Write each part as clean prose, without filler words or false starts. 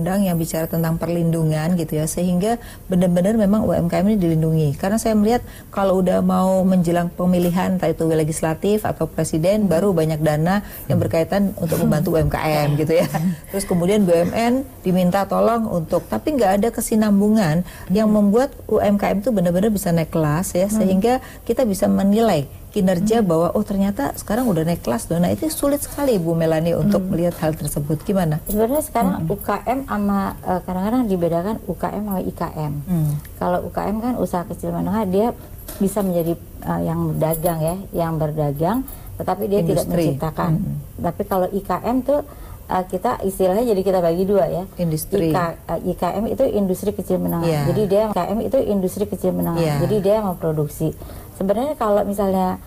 undang-undang yang bicara tentang perlindungan gitu ya, sehingga benar-benar memang UMKM ini dilindungi. Karena saya melihat kalau udah mau menjelang pemilihan, entah itu legislatif atau presiden, baru banyak dana yang berkaitan untuk membantu UMKM gitu ya. Terus kemudian BUMN diminta tolong untuk, tapi nggak ada kesinambungan yang membuat UMKM itu benar-benar bisa naik kelas ya, sehingga kita bisa menilai kinerja bahwa oh ternyata sekarang udah naik kelas. Nah itu sulit sekali Bu Melanie untuk melihat hal tersebut. Gimana? Sebenarnya sekarang UKM sama kadang-kadang dibedakan UKM sama IKM. Kalau UKM kan usaha kecil menengah, dia bisa menjadi yang dagang ya, yang berdagang, tetapi dia tidak menciptakan. Tapi kalau IKM tuh kita istilahnya jadi kita bagi dua ya. Industri. IKM itu industri kecil menengah. Jadi dia IKM itu industri kecil menengah. Jadi dia memproduksi. Sebenarnya kalau misalnya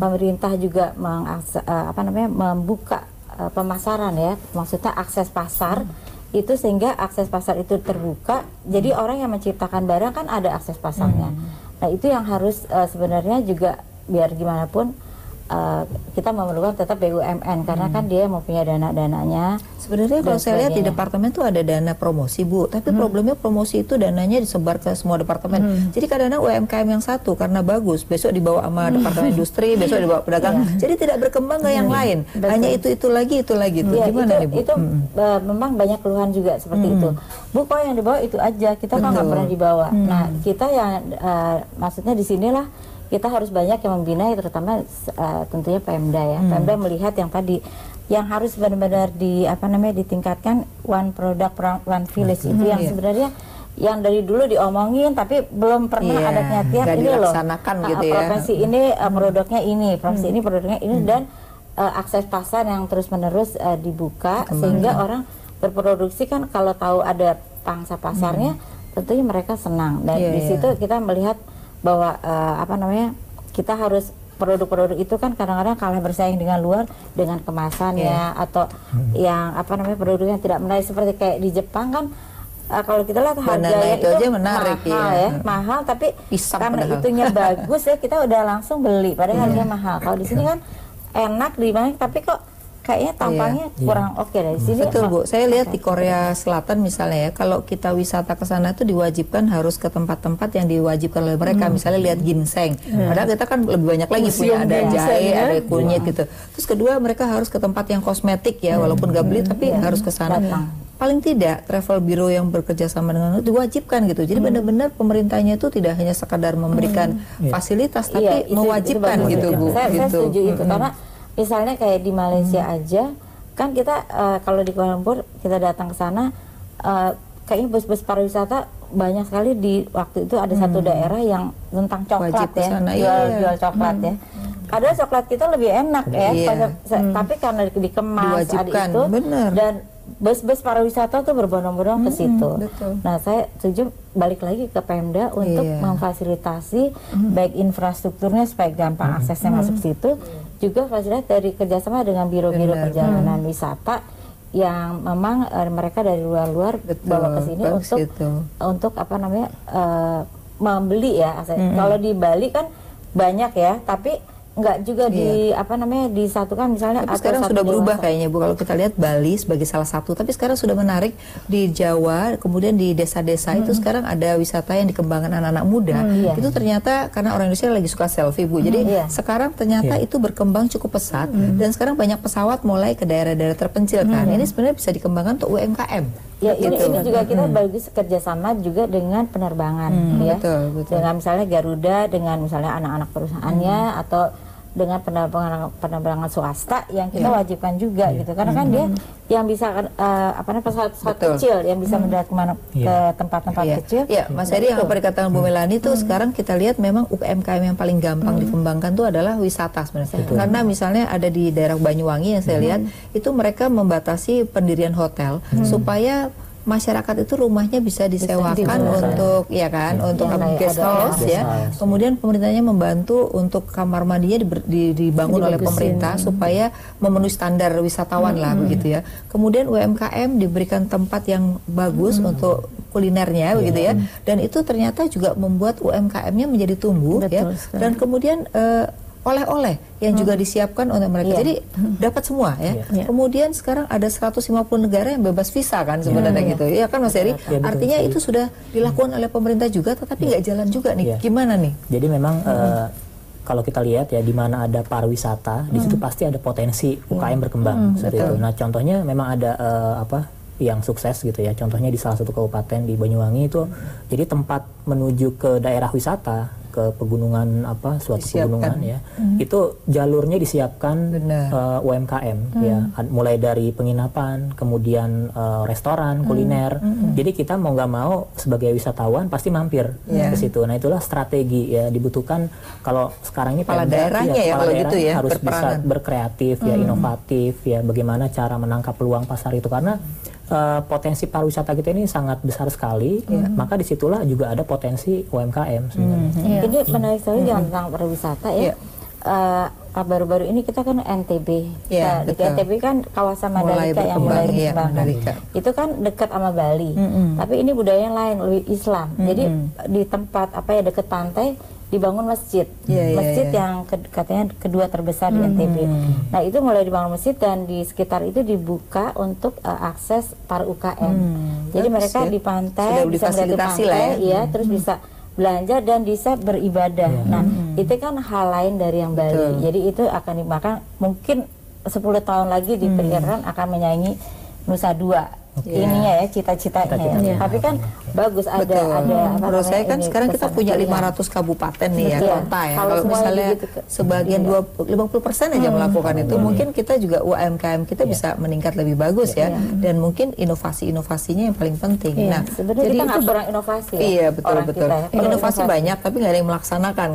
pemerintah juga membuka pemasaran ya, maksudnya akses pasar itu, sehingga akses pasar itu terbuka. Jadi orang yang menciptakan barang kan ada akses pasarnya. Nah itu yang harus sebenarnya juga biar gimana pun kita memerlukan tetap BUMN karena kan dia mempunyai dana-dananya. Sebenarnya kalau saya lihat di departemen tuh ada dana promosi Bu, tapi problemnya promosi itu dananya disebar ke semua departemen. Jadi kadang-kadang UMKM yang satu karena bagus, besok dibawa sama departemen industri, besok dibawa pedagang. Jadi tidak berkembang ke yang lain. Hanya itu lagi. Gimana nih Bu? Itu memang banyak keluhan juga seperti itu. Bu, kok yang dibawa itu aja, kita kan nggak pernah dibawa. Nah kita yang maksudnya di sinilah kita harus banyak yang membina, terutama tentunya Pemda ya. Pemda melihat yang tadi, yang harus benar-benar ditingkatkan one product one village itu yang sebenarnya yang dari dulu diomongin tapi belum pernah ada pengertian ini loh. Gitu ya. Provinsi ini produknya ini, provinsi ini produknya ini, dan akses pasar yang terus-menerus dibuka sehingga orang berproduksi kan kalau tahu ada pangsa pasarnya tentunya mereka senang. Dan di situ kita melihat bahwa kita harus produk-produk itu kan kadang-kadang kalah bersaing dengan luar dengan kemasannya atau yang produk yang tidak menarik seperti kayak di Jepang kan. Kalau kita lihat harganya itu aja menarik mahal, tapi karena itunya bagus ya kita udah langsung beli padahal harganya mahal. Kalau di sini kan enak dimana tapi kok kayaknya tampangnya kurang oke dari sini. Betul Bu, saya lihat di Korea Selatan misalnya ya, kalau kita wisata ke sana itu diwajibkan harus ke tempat-tempat yang diwajibkan oleh mereka. Misalnya lihat ginseng, padahal kita kan lebih banyak lagi punya, ada jahe, ada kunyit gitu. Terus kedua mereka harus ke tempat yang kosmetik ya, walaupun gak beli tapi harus ke sana. Paling tidak travel bureau yang bekerja sama dengan itu diwajibkan gitu. Jadi benar-benar pemerintahnya itu tidak hanya sekadar memberikan fasilitas tapi mewajibkan gitu Bu. Saya setuju itu karena misalnya kayak di Malaysia aja kan kita kalau di Kuala Lumpur kita datang ke sana kayaknya bus-bus pariwisata banyak sekali. Di waktu itu ada satu daerah yang tentang coklat jual coklat ya. Padahal coklat kita lebih enak tapi karena dikemas itu dan bus-bus pariwisata tuh berbondong-bondong ke situ. Nah saya setuju balik lagi ke Pemda untuk memfasilitasi baik infrastrukturnya supaya gampang aksesnya masuk situ, juga fasilitas dari kerjasama dengan biro-biro perjalanan wisata yang memang mereka dari luar-luar bawa ke sini untuk membeli ya. Kalau di Bali kan banyak ya, tapi nggak juga disatukan misalnya. Tapi sekarang sudah berubah kayaknya Bu, kalau kita lihat Bali sebagai salah satu, tapi sekarang sudah menarik di Jawa, kemudian di desa-desa itu sekarang ada wisata yang dikembangkan anak-anak muda. Itu ternyata karena orang Indonesia lagi suka selfie Bu, jadi sekarang ternyata itu berkembang cukup pesat dan sekarang banyak pesawat mulai ke daerah-daerah terpencil kan. Ini sebenarnya bisa dikembangkan untuk UMKM. Ya ini juga kita bagus kerjasama juga dengan penerbangan ya, dengan misalnya Garuda, dengan misalnya anak-anak perusahaannya atau dengan penerbangan swasta yang kita wajibkan juga gitu, karena kan dia yang bisa pesawat kecil yang bisa mendarat kemana ke tempat-tempat kecil. Ya Mas Heri, yang apa dikatakan Bu Melanie itu sekarang kita lihat memang UMKM yang paling gampang dikembangkan itu adalah wisata sebenarnya. Karena misalnya ada di daerah Banyuwangi yang saya lihat itu mereka membatasi pendirian hotel supaya masyarakat itu rumahnya bisa disewakan untuk untuk guest house ya. Kemudian pemerintahnya membantu untuk kamar mandinya dibangun oleh pemerintah supaya memenuhi standar wisatawan lah begitu ya. Kemudian UMKM diberikan tempat yang bagus untuk kulinernya begitu ya. Dan itu ternyata juga membuat UMKM-nya menjadi tumbuh ya. Dan kemudian oleh-oleh yang juga disiapkan untuk mereka. Jadi dapat semua ya. Kemudian sekarang ada 150 negara yang bebas visa kan sebenarnya gitu. Ya kan Mas Heri? Artinya itu sudah dilakukan oleh pemerintah juga, tetapi nggak jalan juga nih. Gimana nih? Jadi memang kalau kita lihat ya, di mana ada pariwisata, di situ pasti ada potensi UKM berkembang seperti itu. Nah, contohnya memang ada yang sukses gitu ya. Contohnya di salah satu kabupaten di Banyuwangi itu, jadi tempat menuju ke daerah wisata, ke pegunungan suatu pegunungan ya, itu jalurnya disiapkan UMKM ya, mulai dari penginapan, kemudian restoran, kuliner. Jadi kita mau nggak mau sebagai wisatawan pasti mampir ke situ. Nah, itulah strategi ya, dibutuhkan kalau sekarang ini kepala daerahnya ya, kalau gitu ya, harus bisa berkreatif ya, inovatif ya, bagaimana cara menangkap peluang pasar itu, karena potensi pariwisata kita ini sangat besar sekali, maka disitulah juga ada potensi UMKM sebenarnya. Ini menarik sekali tentang pariwisata ya. Baru-baru ini kita kan NTB, di NTB kan kawasan Mandalika yang mulai dikembangkan. Itu kan dekat sama Bali, tapi ini budaya yang lain, lebih Islam. Jadi di tempat dekat pantai dibangun masjid, masjid yang katanya kedua terbesar di NTB. Nah, itu mulai dibangun masjid dan di sekitar itu dibuka untuk akses para UKM. Jadi mereka di pantai bisa melihat pantai, terus bisa belanja dan bisa beribadah. Nah, itu kan hal lain dari yang Bali. Jadi itu akan dimakan mungkin 10 tahun lagi diperkirakan akan menyaingi Nusa Dua. Ininya ya, cita-citanya ya. Tapi kan bagus ada menurut saya kan sekarang kita punya 500 kabupaten nih ya, kota ya. Kalau misalnya sebagian 50% aja melakukan itu, mungkin kita juga UMKM kita bisa meningkat lebih bagus ya. Dan mungkin inovasi-inovasinya yang paling penting. Nah, sebenarnya kita nggak kurang inovasi. Iya, betul. Inovasi banyak tapi nggak ada yang melaksanakan.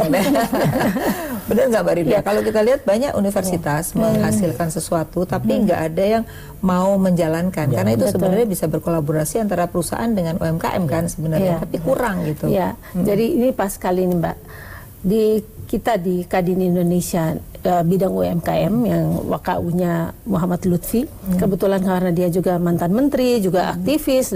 Benar nggak Mbak Rida? Kalau kita lihat banyak universitas menghasilkan sesuatu tapi nggak ada yang mau menjalankan, karena itu sebenarnya bisa berkolaborasi antara perusahaan dengan UMKM kan sebenarnya, tapi kurang gitu. Jadi ini pas sekali nih Mbak, kita di Kadin Indonesia bidang UMKM yang WKU-nya Muhammad Lutfi, kebetulan karena dia juga mantan menteri, juga aktivis.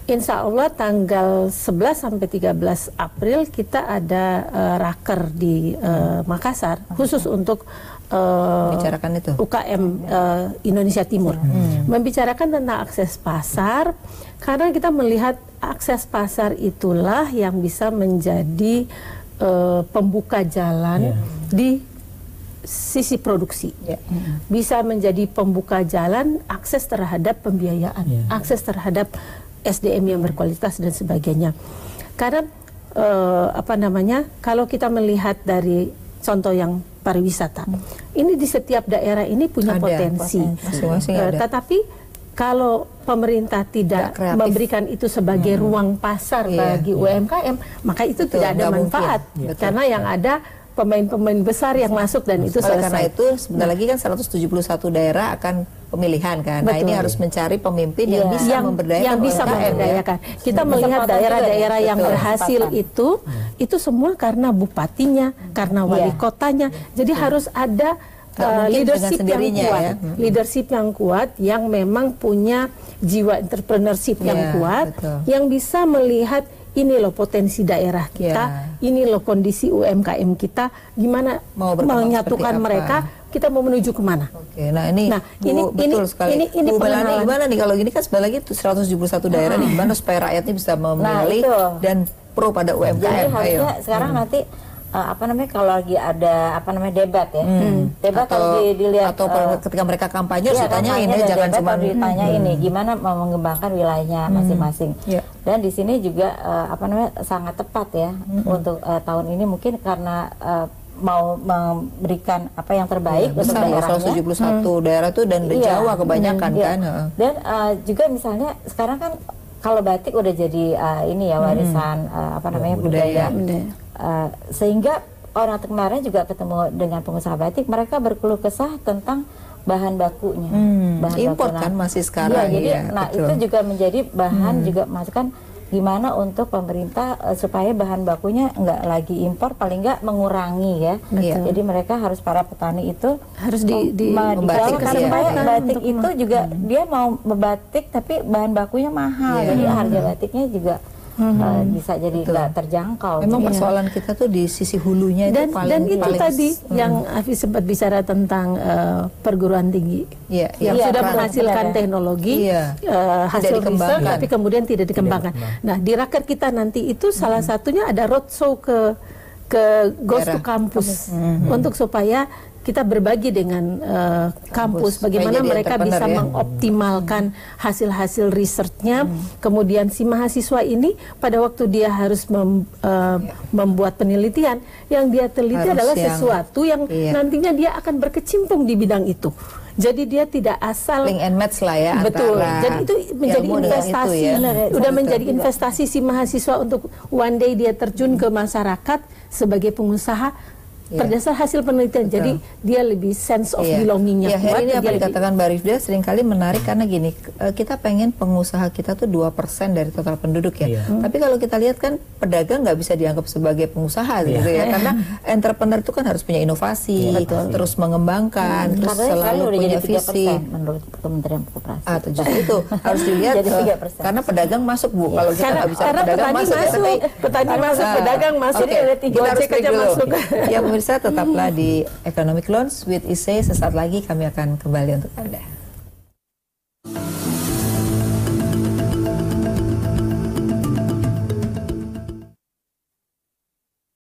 Insya Allah tanggal 11 sampai 13 April kita ada raker di Makassar khusus untuk membicarakan itu UKM Indonesia Timur, membicarakan tentang akses pasar, karena kita melihat akses pasar itulah yang bisa menjadi pembuka jalan di sisi produksi, bisa menjadi pembuka jalan akses terhadap pembiayaan, akses terhadap SDM yang berkualitas dan sebagainya. Karena kalau kita melihat dari contoh yang pariwisata, ini di setiap daerah ini punya potensi. Tetapi kalau pemerintah tidak memberikan itu sebagai ruang pasar bagi UMKM, maka itu tidak ada manfaat. Karena yang ada pemain-pemain besar yang masuk dan itu selesai. Karena itu sebentar lagi kan 171 daerah akan pemilihan kan. Nah, ini harus mencari pemimpin yang bisa memberdayakan. Kita melihat daerah-daerah yang berhasil itu semua karena bupatinya, karena wali kotanya. Jadi harus ada leadership yang kuat, leadership yang kuat yang memang punya jiwa entrepreneurship yang kuat, yang bisa melihat ini loh potensi daerah kita, ini loh kondisi UMKM kita, gimana mau menyatukan mereka, kita mau menuju kemana. Nah ini betul sekali. Ini Melani, gimana nih kalau gini kan sebentar lagi 171 daerah nih, gimana supaya rakyatnya bisa memilih dan pro pada UMKM. Jadi harusnya sekarang nanti kalau lagi ada debat ya, debat harus dilihat atau ketika mereka kampanye ditanya ini, jangan cuma ditanya ini gimana mau mengembangkan wilayahnya masing-masing. Dan di sini juga sangat tepat ya untuk tahun ini, mungkin karena mau memberikan apa yang terbaik untuk daerahnya. 171 daerah tuh dan di Jawa kebanyakan kan. Dan juga misalnya sekarang kan kalau batik udah jadi warisan budaya. Sehingga orang kemarin juga ketemu dengan pengusaha batik, mereka berkeluh kesah tentang bahan bakunya, bahan impor baku, kan masih sekarang. Jadi itu juga menjadi bahan juga masukan gimana untuk pemerintah supaya bahan bakunya nggak lagi impor, paling nggak mengurangi ya. Jadi mereka harus, para petani itu harus membatik supaya batik itu juga dia mau membatik tapi bahan bakunya mahal, jadi harga batiknya juga bisa jadi nggak terjangkau. Memang persoalan kita tuh di sisi hulunya itu dan itu paling tadi yang Afi sempat bicara tentang perguruan tinggi yang sudah menghasilkan teknologi hasil riset tapi kemudian tidak dikembangkan. Nah di raker kita nanti itu salah satunya ada roadshow ke Ghost to Campus untuk supaya kita berbagi dengan kampus bagaimana mereka bisa mengoptimalkan hasil-hasil risetnya. Kemudian si mahasiswa ini pada waktu dia harus membuat penelitian, yang dia teliti adalah sesuatu yang nantinya dia akan berkecimpung di bidang itu. Jadi dia tidak asal link and match lah ya. Betul. Jadi itu menjadi investasi. Udah menjadi investasi si mahasiswa untuk one day dia terjun ke masyarakat sebagai pengusaha. Berdasar hasil penelitian, jadi dia lebih sense of belongingnya kuat. Ini apa dikatakan Mbak Rifda seringkali menarik karena gini, kita pengen pengusaha kita tuh 2% dari total penduduk ya. Tapi kalau kita lihat kan pedagang nggak bisa dianggap sebagai pengusaha gitu ya, karena entrepreneur itu kan harus punya inovasi, terus mengembangkan, terus selalu punya visi. Menurut Kementerian Koperasi. Justru itu harus dilihat karena pedagang masuk Bu. Kalau kita nggak bisa pedagang masuk, petani masuk, pedagang masuk, Gojek aja masuk. Ya pemirsa tetaplah di Economic Lounge with Ise, sesaat lagi kami akan kembali untuk Anda.